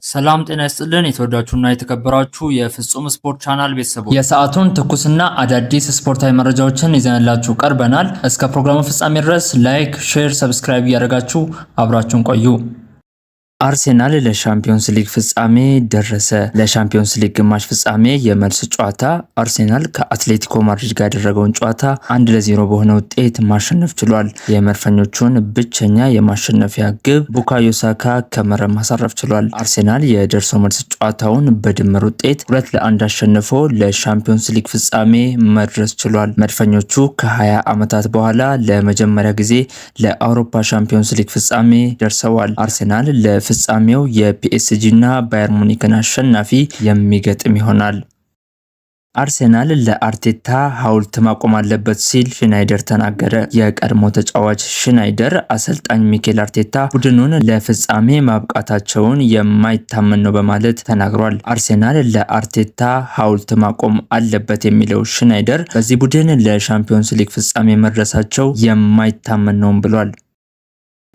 ሰላም ጤና ይስጥልን የተወዳችሁና የተከበራችሁ የፍጹም ስፖርት ቻናል ቤተሰቦች የሰዓቱን ትኩስና አዳዲስ ስፖርታዊ መረጃዎችን ይዘንላችሁ ቀርበናል። እስከ ፕሮግራሙ ፍጻሜ ድረስ ላይክ፣ ሼር፣ ሰብስክራይብ እያደረጋችሁ አብራችሁን ቆዩ። አርሴናል ለሻምፒዮንስ ሊግ ፍጻሜ ደረሰ። ለሻምፒዮንስ ሊግ ግማሽ ፍጻሜ የመልስ ጨዋታ አርሴናል ከአትሌቲኮ ማድሪድ ጋር ያደረገውን ጨዋታ 1-0 በሆነ ውጤት ማሸነፍ ችሏል። የመድፈኞቹን ብቸኛ የማሸነፊያ ግብ ቡካዮ ሳካ ከመረብ ማሳረፍ ችሏል። አርሴናል የደርሶ መልስ ጨዋታውን በድምር ውጤት 2-1 አሸንፎ ለሻምፒዮንስ ሊግ ፍጻሜ መድረስ ችሏል። መድፈኞቹ ከ20 ዓመታት በኋላ ለመጀመሪያ ጊዜ ለአውሮፓ ሻምፒዮንስ ሊግ ፍጻሜ ደርሰዋል። አርሴናል ፍጻሜው የፒኤስጂ እና ባየር ሙኒክን አሸናፊ የሚገጥም ይሆናል። አርሴናል ለአርቴታ ሐውልት ማቆም አለበት ሲል ሽናይደር ተናገረ። የቀድሞ ተጫዋች ሽናይደር አሰልጣኝ ሚኬል አርቴታ ቡድኑን ለፍጻሜ ማብቃታቸውን የማይታመን ነው በማለት ተናግሯል። አርሴናል ለአርቴታ ሐውልት ማቆም አለበት የሚለው ሽናይደር በዚህ ቡድን ለሻምፒዮንስ ሊግ ፍጻሜ መድረሳቸው የማይታመን ነው ብሏል።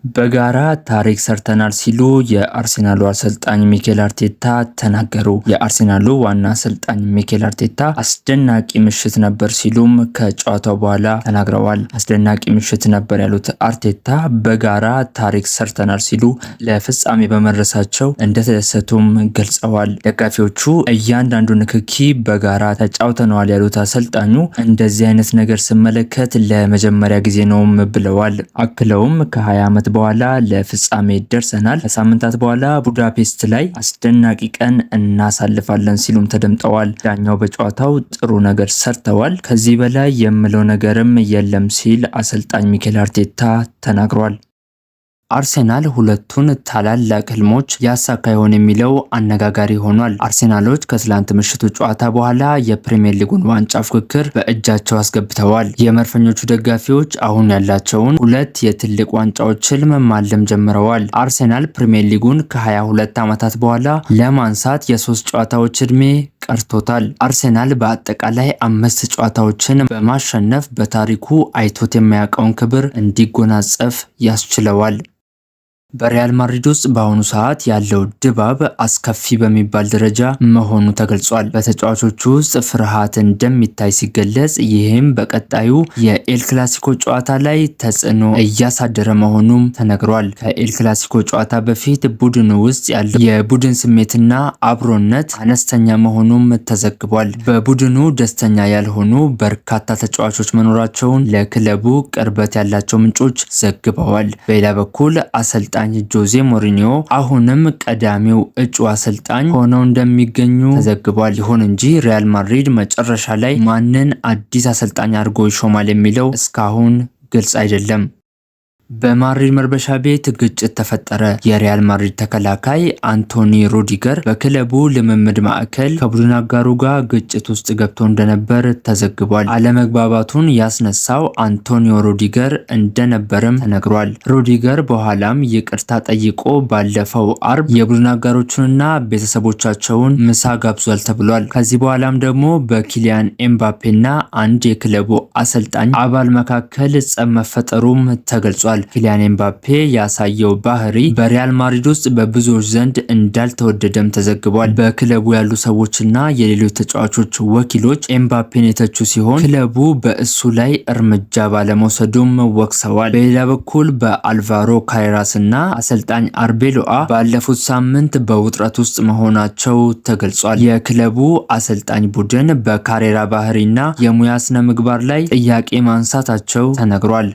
በጋራ ታሪክ ሰርተናል ሲሉ የአርሴናሉ አሰልጣኝ ሚኬል አርቴታ ተናገሩ። የአርሴናሉ ዋና አሰልጣኝ ሚኬል አርቴታ አስደናቂ ምሽት ነበር ሲሉም ከጨዋታው በኋላ ተናግረዋል። አስደናቂ ምሽት ነበር ያሉት አርቴታ በጋራ ታሪክ ሰርተናል ሲሉ ለፍጻሜ በመድረሳቸው እንደተደሰቱም ገልጸዋል። ደጋፊዎቹ እያንዳንዱ ንክኪ በጋራ ተጫውተነዋል ያሉት አሰልጣኙ እንደዚህ አይነት ነገር ስመለከት ለመጀመሪያ ጊዜ ነውም ብለዋል። አክለውም ከ20 ዓመት በኋላ ለፍጻሜ ደርሰናል። ከሳምንታት በኋላ ቡዳፔስት ላይ አስደናቂ ቀን እናሳልፋለን ሲሉም ተደምጠዋል። ዳኛው በጨዋታው ጥሩ ነገር ሰርተዋል፣ ከዚህ በላይ የምለው ነገርም የለም ሲል አሰልጣኝ ሚኬል አርቴታ ተናግሯል። አርሴናል ሁለቱን ታላላቅ ህልሞች ያሳካ ይሆን የሚለው አነጋጋሪ ሆኗል። አርሴናሎች ከትላንት ምሽቱ ጨዋታ በኋላ የፕሪሚየር ሊጉን ዋንጫ ፉክክር በእጃቸው አስገብተዋል። የመድፈኞቹ ደጋፊዎች አሁን ያላቸውን ሁለት የትልቅ ዋንጫዎች ህልም ማለም ጀምረዋል። አርሴናል ፕሪሚየር ሊጉን ከ22 ዓመታት በኋላ ለማንሳት የ3 ጨዋታዎች እድሜ ቀርቶታል። አርሴናል በአጠቃላይ 5 ጨዋታዎችን በማሸነፍ በታሪኩ አይቶት የማያውቀውን ክብር እንዲጎናጸፍ ያስችለዋል። በሪያል ማድሪድ ውስጥ በአሁኑ ሰዓት ያለው ድባብ አስከፊ በሚባል ደረጃ መሆኑ ተገልጿል። በተጫዋቾቹ ውስጥ ፍርሃት እንደሚታይ ሲገለጽ፣ ይህም በቀጣዩ የኤል ክላሲኮ ጨዋታ ላይ ተጽዕኖ እያሳደረ መሆኑም ተነግሯል። ከኤል ክላሲኮ ጨዋታ በፊት ቡድኑ ውስጥ ያለው የቡድን ስሜትና አብሮነት አነስተኛ መሆኑም ተዘግቧል። በቡድኑ ደስተኛ ያልሆኑ በርካታ ተጫዋቾች መኖራቸውን ለክለቡ ቅርበት ያላቸው ምንጮች ዘግበዋል። በሌላ በኩል አሰልጣኝ ጆዜ ሞሪኒዮ አሁንም ቀዳሚው እጩ አሰልጣኝ ሆነው እንደሚገኙ ተዘግቧል። ይሁን እንጂ ሪያል ማድሪድ መጨረሻ ላይ ማንን አዲስ አሰልጣኝ አድርጎ ይሾማል የሚለው እስካሁን ግልጽ አይደለም። በማድሪድ መልበሻ ቤት ግጭት ተፈጠረ። የሪያል ማድሪድ ተከላካይ አንቶኒ ሩዲገር በክለቡ ልምምድ ማዕከል ከቡድን አጋሩ ጋር ግጭት ውስጥ ገብቶ እንደነበር ተዘግቧል። አለመግባባቱን ያስነሳው አንቶኒዮ ሩዲገር እንደነበርም ተነግሯል። ሩዲገር በኋላም ይቅርታ ጠይቆ ባለፈው አርብ የቡድን አጋሮቹንና ቤተሰቦቻቸውን ምሳ ጋብዟል ተብሏል። ከዚህ በኋላም ደግሞ በኪሊያን ኤምባፔና አንድ የክለቡ አሰልጣኝ አባል መካከል ጸብ መፈጠሩም ተገልጿል። ኪሊያን ኤምባፔ ያሳየው ባህሪ በሪያል ማድሪድ ውስጥ በብዙዎች ዘንድ እንዳልተወደደም ተዘግቧል። በክለቡ ያሉ ሰዎችና የሌሎች ተጫዋቾች ወኪሎች ኤምባፔን የተቹ ሲሆን ክለቡ በእሱ ላይ እርምጃ ባለመውሰዱም ወቅሰዋል። በሌላ በኩል በአልቫሮ ካሬራስ እና አሰልጣኝ አርቤሎአ ባለፉት ሳምንት በውጥረት ውስጥ መሆናቸው ተገልጿል። የክለቡ አሰልጣኝ ቡድን በካሬራ ባህሪና የሙያ ስነ ምግባር ላይ ጥያቄ ማንሳታቸው ተነግሯል።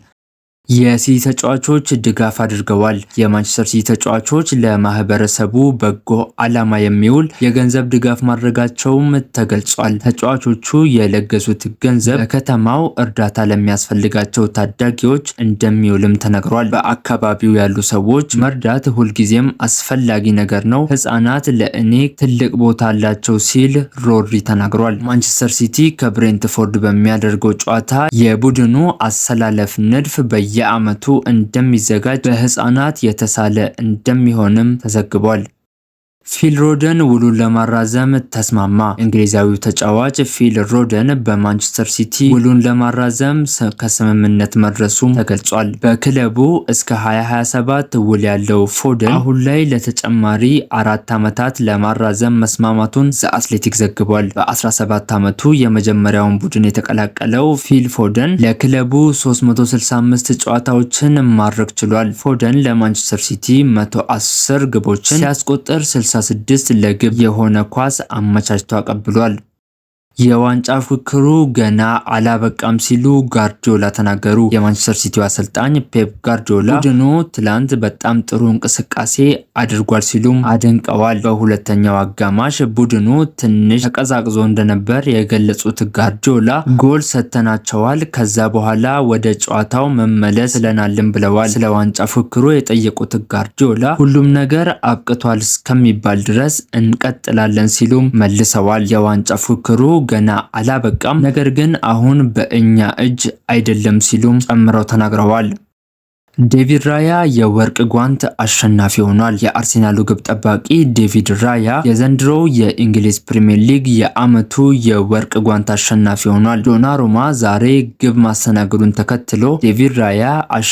የሲቲ ተጫዋቾች ድጋፍ አድርገዋል። የማንቸስተር ሲቲ ተጫዋቾች ለማህበረሰቡ በጎ ዓላማ የሚውል የገንዘብ ድጋፍ ማድረጋቸውም ተገልጿል። ተጫዋቾቹ የለገሱት ገንዘብ በከተማው እርዳታ ለሚያስፈልጋቸው ታዳጊዎች እንደሚውልም ተነግሯል። በአካባቢው ያሉ ሰዎች መርዳት ሁልጊዜም አስፈላጊ ነገር ነው፣ ህፃናት ለእኔ ትልቅ ቦታ አላቸው ሲል ሮድሪ ተናግሯል። ማንቸስተር ሲቲ ከብሬንትፎርድ በሚያደርገው ጨዋታ የቡድኑ አሰላለፍ ንድፍ የዓመቱ እንደሚዘጋጅ በህፃናት የተሳለ እንደሚሆንም ተዘግቧል። ፊል ሮደን ውሉን ለማራዘም ተስማማ። እንግሊዛዊው ተጫዋች ፊል ሮደን በማንቸስተር ሲቲ ውሉን ለማራዘም ከስምምነት መድረሱም ተገልጿል። በክለቡ እስከ 2027 ውል ያለው ፎደን አሁን ላይ ለተጨማሪ 4 ዓመታት ለማራዘም መስማማቱን ዘ አትሌቲክ ዘግቧል። በ17 ዓመቱ የመጀመሪያውን ቡድን የተቀላቀለው ፊል ፎደን ለክለቡ 365 ጨዋታዎችን ማድረግ ችሏል። ፎደን ለማንቸስተር ሲቲ 110 ግቦችን ሲያስቆጥር 66 ለግብ የሆነ ኳስ አመቻችቶ አቀብሏል። የዋንጫ ፉክክሩ ገና አላበቃም ሲሉ ጋርዲዮላ ተናገሩ። የማንቸስተር ሲቲው አሰልጣኝ ፔፕ ጋርዲዮላ ቡድኑ ትላንት በጣም ጥሩ እንቅስቃሴ አድርጓል ሲሉም አድንቀዋል። በሁለተኛው አጋማሽ ቡድኑ ትንሽ ተቀዛቅዞ እንደነበር የገለጹት ጋርዲዮላ ጎል ሰጥተናቸዋል፣ ከዛ በኋላ ወደ ጨዋታው መመለስ ችለናልን ብለዋል። ስለ ዋንጫ ፉክክሩ የጠየቁት ጋርዲዮላ ሁሉም ነገር አብቅቷል እስከሚባል ድረስ እንቀጥላለን ሲሉም መልሰዋል። የዋንጫ ፉክክሩ ገና አላበቃም፣ ነገር ግን አሁን በእኛ እጅ አይደለም ሲሉም ጨምረው ተናግረዋል። ዴቪድ ራያ የወርቅ ጓንት አሸናፊ ሆኗል። የአርሴናሉ ግብ ጠባቂ ዴቪድ ራያ የዘንድሮው የእንግሊዝ ፕሪሚየር ሊግ የዓመቱ የወርቅ ጓንት አሸናፊ ሆኗል። ዶናሩማ ዛሬ ግብ ማስተናገዱን ተከትሎ ዴቪድ ራያ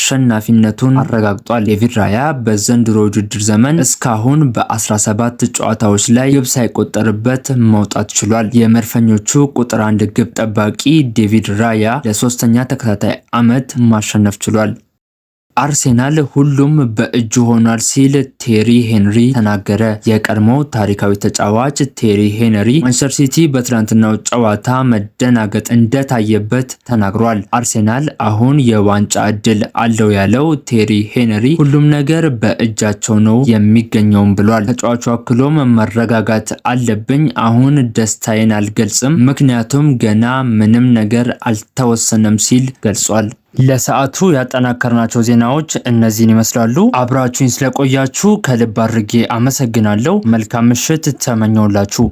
አሸናፊነቱን አረጋግጧል። ዴቪድ ራያ በዘንድሮ ውድድር ዘመን እስካሁን በ17 ጨዋታዎች ላይ ግብ ሳይቆጠርበት መውጣት ችሏል። የመድፈኞቹ ቁጥር 1 ግብ ጠባቂ ዴቪድ ራያ ለሶስተኛ ተከታታይ ዓመት ማሸነፍ ችሏል። አርሴናል ሁሉም በእጁ ሆኗል ሲል ቴሪ ሄንሪ ተናገረ። የቀድሞው ታሪካዊ ተጫዋች ቴሪ ሄንሪ ማንቸስተር ሲቲ በትናንትናው ጨዋታ መደናገጥ እንደታየበት ተናግሯል። አርሴናል አሁን የዋንጫ እድል አለው ያለው ቴሪ ሄንሪ ሁሉም ነገር በእጃቸው ነው የሚገኘውም ብሏል። ተጫዋቹ አክሎም መረጋጋት አለብኝ፣ አሁን ደስታዬን አልገልጽም፣ ምክንያቱም ገና ምንም ነገር አልተወሰነም ሲል ገልጿል። ለሰዓቱ ያጠናከርናቸው ዜናዎች እነዚህን ይመስላሉ። አብራችሁኝ ስለቆያችሁ ከልብ አድርጌ አመሰግናለሁ። መልካም ምሽት ተመኘውላችሁ።